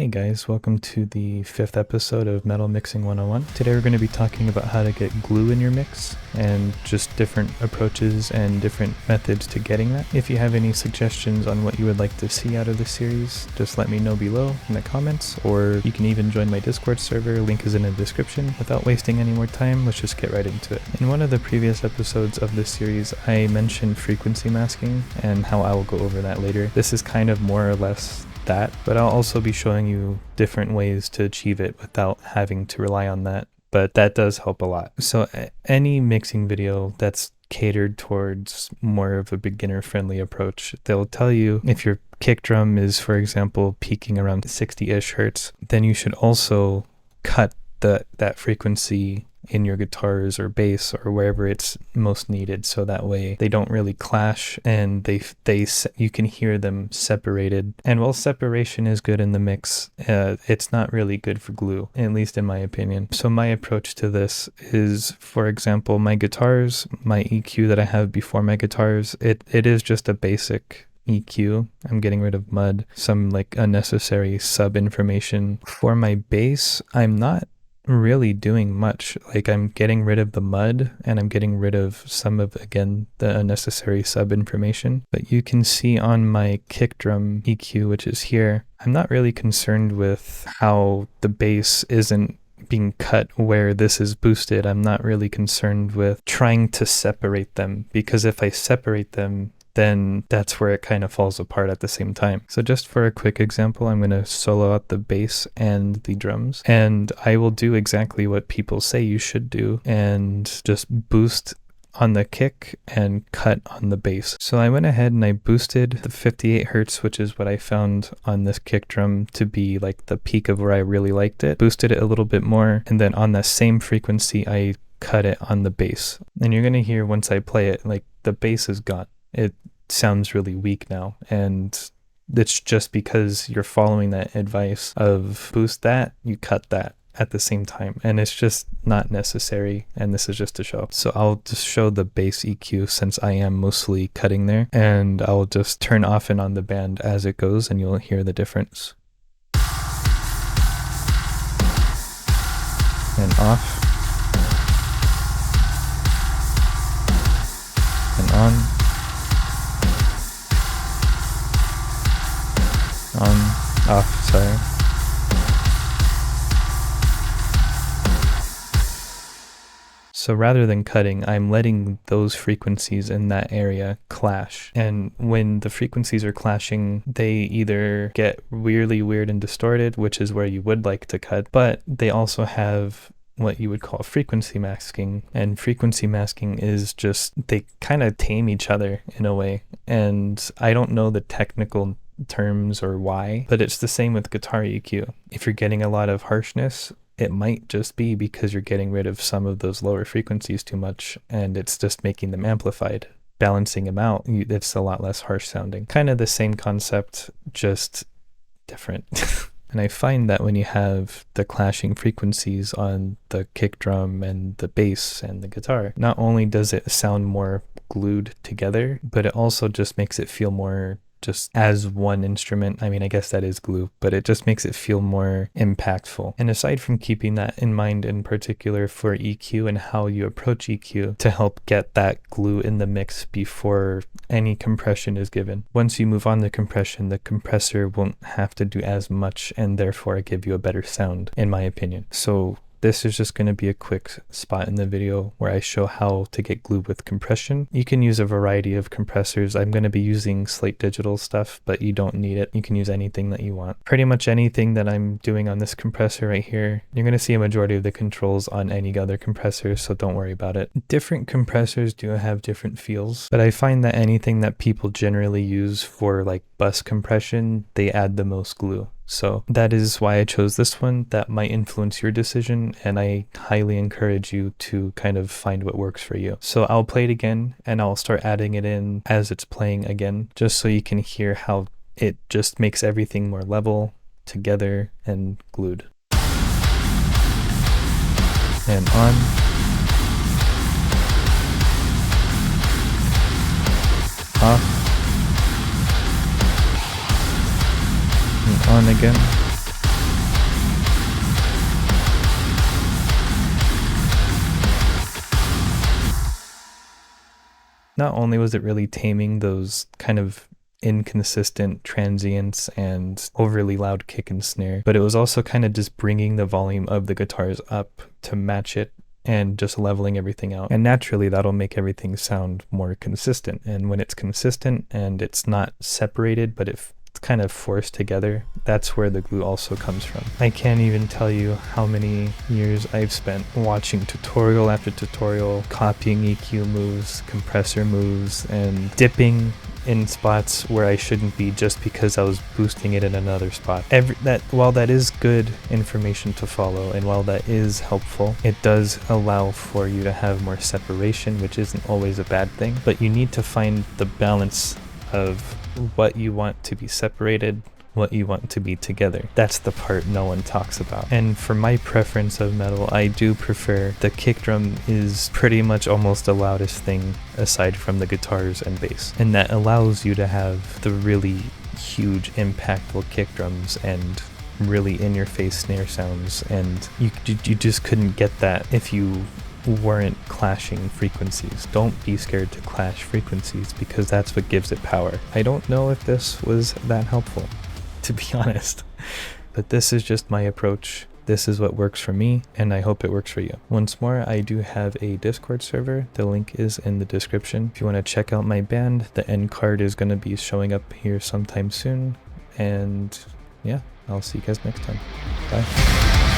Hey guys, welcome to the 5th episode of Metal Mixing 101. Today we're going to be talking about how to get glue in your mix and just different approaches and different methods to getting that. If you have any suggestions on what you would like to see out of this series, just let me know below in the comments, or you can even join my Discord server, link is in the description. Without wasting any more time, let's just get right into it. In one of the previous episodes of this series, I mentioned frequency masking and how I will go over that later. This is kind of more or less that, but I'll also be showing you different ways to achieve it without having to rely on that, but that does help a lot. So any mixing video that's catered towards more of a beginner friendly approach, they'll tell you if your kick drum is, for example, peaking around 60-ish hertz, then you should also cut that frequency in your guitars or bass or wherever it's most needed, so that way they don't really clash and you can hear them separated. And while separation is good in the mix, it's not really good for glue, at least in my opinion. So my approach to this is, for example, my guitars, my EQ that I have before my guitars, it is just a basic EQ. I'm getting rid of mud, some like unnecessary sub information. For my bass, I'm not really doing much. Like, I'm getting rid of the mud and I'm getting rid of some of, again, the unnecessary sub information. But you can see on my kick drum EQ, which is here, I'm not really concerned with how the bass isn't being cut where this is boosted. I'm not really concerned with trying to separate them, because if I separate them, then that's where it kind of falls apart at the same time. So just for a quick example, I'm going to solo out the bass and the drums, and I will do exactly what people say you should do and just boost on the kick and cut on the bass. So I went ahead and I boosted the 58 hertz, which is what I found on this kick drum to be like the peak of where I really liked it, boosted it a little bit more, and then on the same frequency I cut it on the bass. And you're going to hear once I play it, like, the bass is gone. It sounds really weak now, and it's just because you're following that advice of boost that, you cut that at the same time, and it's just not necessary, and this is just to show. So I'll just show the bass EQ since I am mostly cutting there, and I'll just turn off and on the band as it goes, and you'll hear the difference. And off. And on. Off, sorry. So rather than cutting, I'm letting those frequencies in that area clash. And when the frequencies are clashing, they either get really weird and distorted, which is where you would like to cut, but they also have what you would call frequency masking. And frequency masking is just, they kind of tame each other in a way. And I don't know the technical terms or why, but it's the same with guitar EQ. If you're getting a lot of harshness, it might just be because you're getting rid of some of those lower frequencies too much, and it's just making them amplified. Balancing them out, it's a lot less harsh sounding. Kind of the same concept, just different. And I find that when you have the clashing frequencies on the kick drum and the bass and the guitar, not only does it sound more glued together, but it also just makes it feel more just as one instrument. I mean, I guess that is glue, but it just makes it feel more impactful. And aside from keeping that in mind in particular for EQ and how you approach EQ to help get that glue in the mix before any compression is given, once you move on to compression, the compressor won't have to do as much and therefore give you a better sound, in my opinion. So this is just going to be a quick spot in the video where I show how to get glue with compression. You can use a variety of compressors. I'm going to be using Slate Digital stuff, but you don't need it. You can use anything that you want. Pretty much anything that I'm doing on this compressor right here, you're going to see a majority of the controls on any other compressor, so don't worry about it. Different compressors do have different feels, but I find that anything that people generally use for like bus compression, they add the most glue. So that is why I chose this one. That might influence your decision, and I highly encourage you to kind of find what works for you. So I'll play it again and I'll start adding it in as it's playing again, just so you can hear how it just makes everything more level, together, and glued. And on. Off. And on again. Not only was it really taming those kind of inconsistent transients and overly loud kick and snare, but it was also kind of just bringing the volume of the guitars up to match it and just leveling everything out. And naturally that'll make everything sound more consistent. And when it's consistent and it's not separated, but it's kind of forced together, that's where the glue also comes from. I can't even tell you how many years I've spent watching tutorial after tutorial, copying EQ moves, compressor moves, and dipping in spots where I shouldn't be just because I was boosting it in another spot. While that is good information to follow and while that is helpful, it does allow for you to have more separation, which isn't always a bad thing, but you need to find the balance of what you want to be separated, what you want to be together. That's the part no one talks about. And for my preference of metal, I do prefer the kick drum is pretty much almost the loudest thing aside from the guitars and bass. And that allows you to have the really huge impactful kick drums and really in-your-face snare sounds, and you just couldn't get that if you weren't clashing frequencies. Don't be scared to clash frequencies because that's what gives it power. I don't know if this was that helpful, to be honest, but this is just my approach. This is what works for me, and I hope it works for you. Once more, I do have a Discord server. The link is in the description. If you want to check out my band, the end card is going to be showing up here sometime soon. And yeah, I'll see you guys next time. Bye.